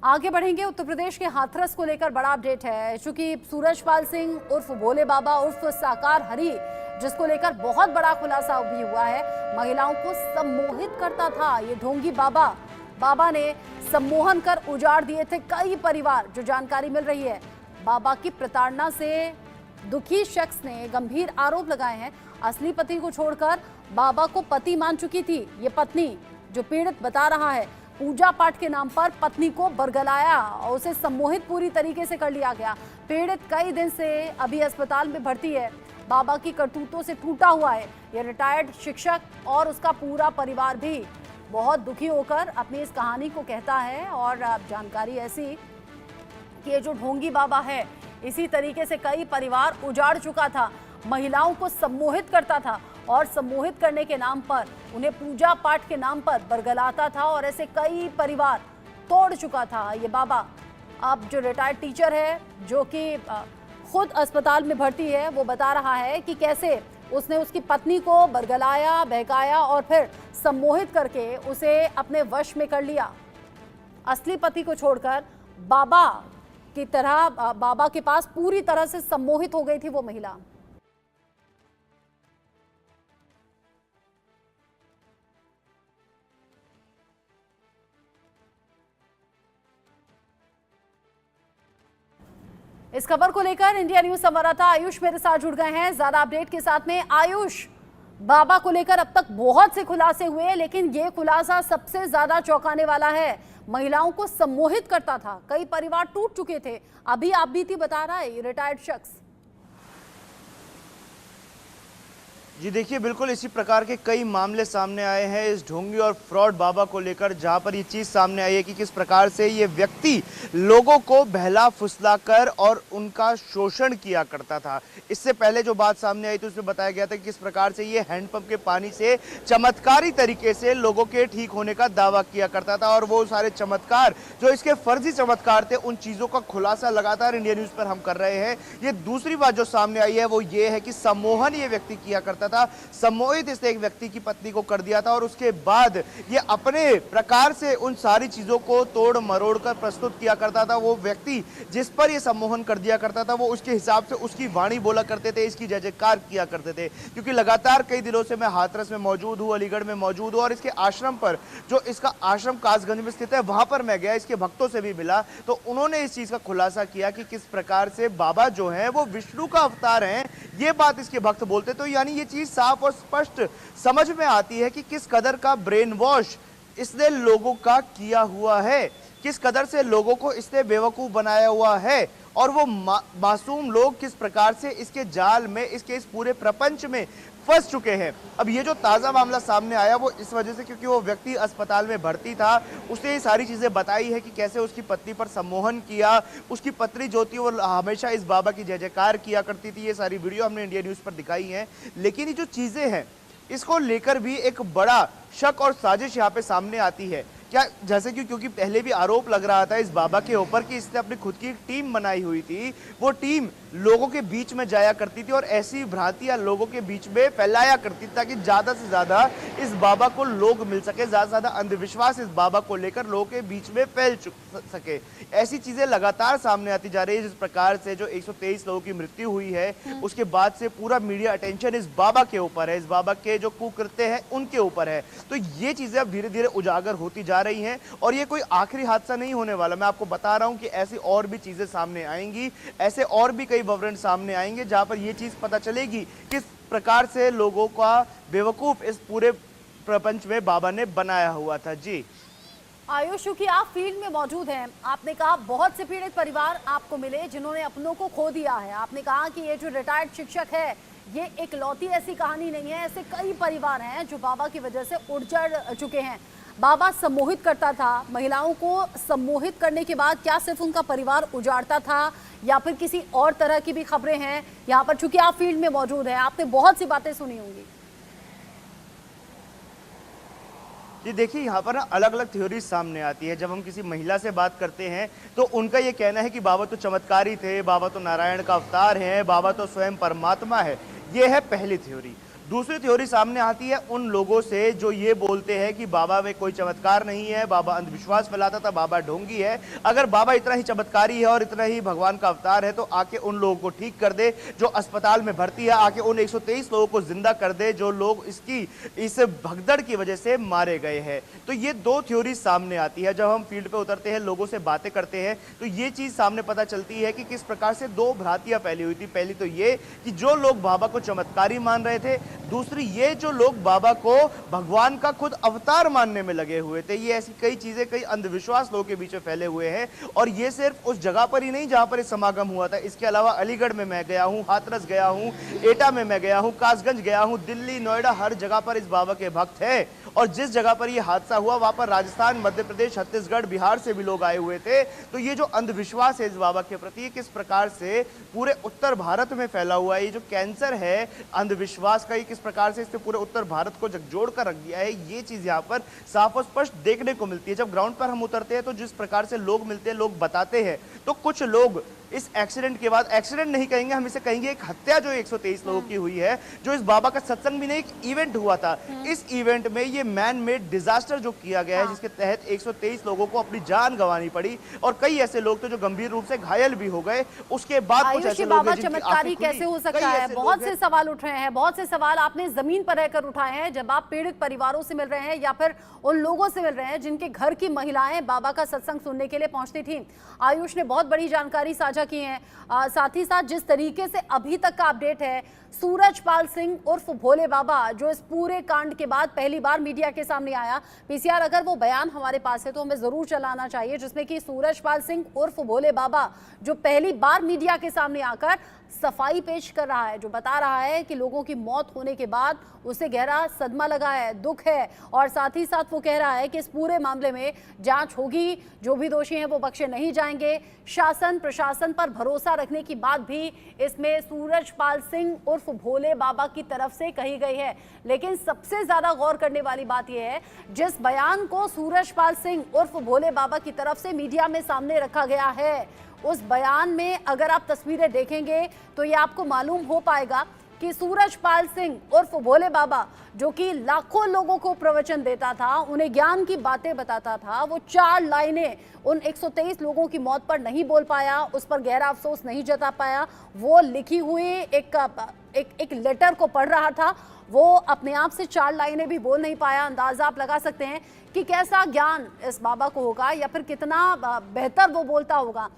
आगे बढ़ेंगे। उत्तर प्रदेश के हाथरस को लेकर बड़ा अपडेट है, चूंकि सूरजपाल सिंह उर्फ भोले बाबा उर्फ साकार हरी, जिसको लेकर बहुत बड़ा खुलासा भी हुआ है। महिलाओं को सम्मोहित करता था ये ढोंगी बाबा। बाबा ने सम्मोहन कर उजाड़ दिए थे कई परिवार, जो जानकारी मिल रही है। बाबा की प्रताड़ना से दुखी शख्स ने गंभीर आरोप लगाए हैं। असली पति को छोड़कर बाबा को पति मान चुकी थी ये पत्नी, जो पीड़ित बता रहा है। पूजा पाठ के नाम पर पत्नी को बरगलाया और उसे सम्मोहित पूरी तरीके से कर लिया गया। पीड़ित कई दिन से अभी अस्पताल में भर्ती है। बाबा की करतूतों से टूटा हुआ है ये रिटायर्ड शिक्षक, और उसका पूरा परिवार भी बहुत दुखी होकर अपनी इस कहानी को कहता है। और जानकारी ऐसी कि ये जो ढोंगी बाबा है, इसी तरीके से कई परिवार उजाड़ चुका था। महिलाओं को सम्मोहित करता था और सम्मोहित करने के नाम पर उन्हें पूजा पाठ के नाम पर बरगलाता था, और ऐसे कई परिवार तोड़ चुका था ये बाबा। अब जो रिटायर्ड टीचर है, जो कि खुद अस्पताल में भर्ती है, वो बता रहा है कि कैसे उसने उसकी पत्नी को बरगलाया, बहकाया और फिर सम्मोहित करके उसे अपने वश में कर लिया। असली पति को छोड़कर बाबा की तरह बाबा के पास पूरी तरह से सम्मोहित हो गई थी वो महिला। इस खबर को लेकर इंडिया न्यूज संवाददाता आयुष मेरे साथ जुड़ गए हैं ज्यादा अपडेट के साथ में। आयुष, बाबा को लेकर अब तक बहुत से खुलासे हुए, लेकिन ये खुलासा सबसे ज्यादा चौंकाने वाला है। महिलाओं को सम्मोहित करता था, कई परिवार टूट चुके थे। अभी आप बीती बता रहा है ये रिटायर्ड शख्स। जी देखिए, बिल्कुल इसी प्रकार के कई मामले सामने आए हैं इस ढोंगी और फ्रॉड बाबा को लेकर, जहां पर ये चीज़ सामने आई है कि किस प्रकार से ये व्यक्ति लोगों को बहला फुसलाकर और उनका शोषण किया करता था। इससे पहले जो बात सामने आई थी उसमें बताया गया था कि किस प्रकार से ये हैंडपंप के पानी से चमत्कारी तरीके से लोगों के ठीक होने का दावा किया करता था, और वो सारे चमत्कार जो इसके फर्जी चमत्कार थे, उन चीज़ों का खुलासा लगातार इंडिया न्यूज़ पर हम कर रहे हैं। ये दूसरी बात जो सामने आई है वो ये है कि सम्मोहन ये व्यक्ति किया करता था। सम्मोहित इसने एक व्यक्ति की पत्नी को कर दिया था, और उसके बाद ये अपने प्रकार से उन सारी चीजों को तोड़ मरोड़ कर प्रस्तुत किया करता था। वो व्यक्ति जिस पर ये सम्मोहन कर दिया करता था, वो उसके हिसाब से उसकी वाणी बोला करते थे, इसकी जय जयकार किया करते थे। क्योंकि लगातार कई दिनों से मैं हाथरस में मौजूद हूँ, अलीगढ़ में मौजूद हूँ, और इसके आश्रम पर, जो इसका आश्रम कासगंज में स्थित है, वहां पर मैं गया, इसके भक्तों से भी मिला, तो उन्होंने इस चीज का खुलासा किया कि किस प्रकार से बाबा जो है वो विष्णु का अवतार है। ये बात इसके भक्त बोलते, तो यानी ये चीज साफ और स्पष्ट समझ में आती है कि किस कदर का ब्रेन वॉश इसने लोगों का किया हुआ है, किस कदर से लोगों को इसने बेवकूफ बनाया हुआ है, और वो मासूम लोग किस प्रकार से इसके जाल में, इसके इस पूरे प्रपंच में फंस चुके हैं। अब ये जो ताज़ा मामला सामने आया वो इस वजह से क्योंकि वो व्यक्ति अस्पताल में भर्ती था, उसने ये सारी चीज़ें बताई है कि कैसे उसकी पत्नी पर सम्मोहन किया। उसकी पत्नी जो थी वो हमेशा इस बाबा की जय जयकार किया करती थी। ये सारी वीडियो हमने इंडिया न्यूज़ पर दिखाई हैं। लेकिन ये जो चीज़ें हैं, इसको लेकर भी एक बड़ा शक और साजिश यहाँ पे सामने आती है। क्या, जैसे कि क्योंकि पहले भी आरोप लग रहा था इस बाबा के ऊपर कि इसने अपनी खुद की एक टीम बनाई हुई थी, वो टीम लोगों के बीच में जाया करती थी और ऐसी भ्रांतियां लोगों के बीच में फैलाया करती थी, ताकि ज्यादा से ज्यादा इस बाबा को लोग मिल सके, ज्यादा से ज्यादा अंधविश्वास इस बाबा को लेकर लोगों के बीच में फैल सके। ऐसी चीजें लगातार सामने आती जा रही है। जिस प्रकार से जो 123 लोगों की मृत्यु हुई है, उसके बाद से पूरा मीडिया अटेंशन इस बाबा के ऊपर है, इस बाबा के जो कुकृत्य है उनके ऊपर है। तो ये चीजें अब धीरे धीरे उजागर होती जा रही हैं, और ये कोई आखिरी हादसा नहीं होने वाला। मैं आपको बता रहा हूं कि ऐसी और भी चीजें सामने आएंगी, ऐसे और भी कई विवरण सामने आएंगे, जहां पर ये चीज पता चलेगी किस प्रकार से लोगों का बेवकूफ इस पूरे प्रपंच में बाबा ने बनाया हुआ था। जी आयुष, क्योंकि आप फील्ड में मौजूद हैं, आपने कहा बहुत से पीड़ित परिवार आपको मिले जिन्होंने अपनों को खो दिया है। आपने कहा कि ये जो रिटायर्ड शिक्षक है, ये एक लौती ऐसी कहानी नहीं है, ऐसे कई परिवार हैं जो बाबा की वजह से उजड़ चुके हैं। बाबा सम्मोहित करता था, महिलाओं को सम्मोहित करने के बाद क्या सिर्फ उनका परिवार उजाड़ता था, या फिर किसी और तरह की भी खबरें हैं? यहाँ पर चूंकि आप फील्ड में मौजूद हैं, आपने बहुत सी बातें सुनी होंगी। ये देखिए, यहाँ पर ना अलग अलग थ्योरी सामने आती है। जब हम किसी महिला से बात करते हैं तो उनका ये कहना है कि बाबा तो चमत्कारी थे, बाबा तो नारायण का अवतार है, बाबा तो स्वयं परमात्मा है। ये है पहली थ्योरी। दूसरी थ्योरी सामने आती है उन लोगों से जो ये बोलते हैं कि बाबा में कोई चमत्कार नहीं है, बाबा अंधविश्वास फैलाता था, बाबा ढोंगी है। अगर बाबा इतना ही चमत्कारी है और इतना ही भगवान का अवतार है तो आके उन लोगों को ठीक कर दे जो अस्पताल में भर्ती है, आके उन 123 लोगों को जिंदा कर दे जो लोग इस भगदड़ की वजह से मारे गए हैं। तो ये दो थ्योरी सामने आती है। जब हम फील्ड पे उतरते हैं, लोगों से बातें करते हैं, तो ये चीज सामने पता चलती है कि किस प्रकार से दो भ्रांतियां फैली हुई थी। पहली तो ये कि जो लोग बाबा को चमत्कारी मान रहे थे, दूसरी ये जो लोग बाबा को भगवान का खुद अवतार मानने में लगे हुए थे। ये ऐसी कई चीजें, कई अंधविश्वास लोगों के बीच में फैले हुए हैं। और ये सिर्फ उस जगह पर ही नहीं जहां पर समागम हुआ था, इसके अलावा अलीगढ़ में मैं गया हूं, हाथरस गया हूं, एटा में मैं गया हूं, कासगंज गया हूं, दिल्ली, नोएडा, हर जगह पर इस बाबा के भक्त हैं। और जिस जगह पर यह हादसा हुआ वहां पर राजस्थान, मध्य प्रदेश, छत्तीसगढ़, बिहार से भी लोग आए हुए थे। तो ये जो अंधविश्वास है इस बाबा के प्रति, किस प्रकार से पूरे उत्तर भारत में फैला हुआ है, ये जो कैंसर है अंधविश्वास का, ये किस प्रकार से इसने पूरे उत्तर भारत को झकझोर कर रख दिया है, ये चीज यहाँ पर साफ और स्पष्ट देखने को मिलती है। जब ग्राउंड पर हम उतरते हैं तो जिस प्रकार से लोग मिलते हैं, लोग बताते हैं, तो कुछ लोग इस एक्सीडेंट के बाद, एक्सीडेंट नहीं कहेंगे हम इसे, कहेंगे एक हत्या जो 123 लोगों की हुई है, जो इस बाबा का सत्संग भी नहीं, एक इवेंट हुआ था। इस इवेंट में ये मैन मेड डिजास्टर जो किया गया है, जिसके तहत 123 लोगों को अपनी जान गंवानी पड़ी और कई ऐसे लोग थे जो गंभीर रूप से घायल भी हो गए। उसके बाद कुछ ऐसे लोग हैं जिनकी चमत्कारी आंखें खुली। कैसे हो सकता कई है? ऐसे बहुत लोग से हैं। सवाल उठ रहे हैं, बहुत से सवाल आपने जमीन पर रहकर उठाए हैं जब आप पीड़ित परिवारों से मिल रहे हैं या फिर उन लोगों से मिल रहे हैं जिनके घर की महिलाएं बाबा का सत्संग सुनने के लिए पहुंचती थी। आयुष ने बहुत बड़ी जानकारी साझा की है। साथ ही साथ जिस तरीके से अभी तक का अपडेट है, सूरजपाल सिंह उर्फ भोले बाबा जो इस पूरे कांड के बाद पहली बार मीडिया के सामने आया, पीसीआर अगर वो बयान हमारे पास है तो हमें जरूर चलाना चाहिए, जिसमें कि सूरजपाल सिंह उर्फ भोले बाबा जो पहली बार मीडिया के सामने आकर सफाई पेश कर रहा है, जो बता रहा है कि लोगों की मौत होने के बाद उसे गहरा सदमा लगा है, दुख है, और साथ ही साथ वो कह रहा है कि इस पूरे मामले में जांच होगी, जो भी दोषी हैं वो बख्शे नहीं जाएंगे। शासन प्रशासन पर भरोसा रखने की बात भी इसमें सूरजपाल सिंह उर्फ भोले बाबा की तरफ से कही गई है। लेकिन सबसे ज्यादा गौर करने वाली बात यह है, जिस बयान को सूरजपाल सिंह उर्फ भोले बाबा की तरफ से मीडिया में सामने रखा गया है, उस बयान में अगर आप तस्वीरें देखेंगे तो ये आपको मालूम हो पाएगा कि सूरजपाल सिंह उर्फ भोले बाबा जो कि लाखों लोगों को प्रवचन देता था, उन्हें ज्ञान की बातें बताता था, वो 4 लाइनें उन 123 लोगों की मौत पर नहीं बोल पाया, उस पर गहरा अफसोस नहीं जता पाया। वो लिखी हुई एक लेटर को पढ़ रहा था, वो अपने आप से 4 लाइनें भी बोल नहीं पाया। अंदाजा आप लगा सकते हैं कि कैसा ज्ञान इस बाबा को होगा या फिर कितना बेहतर वो बोलता होगा।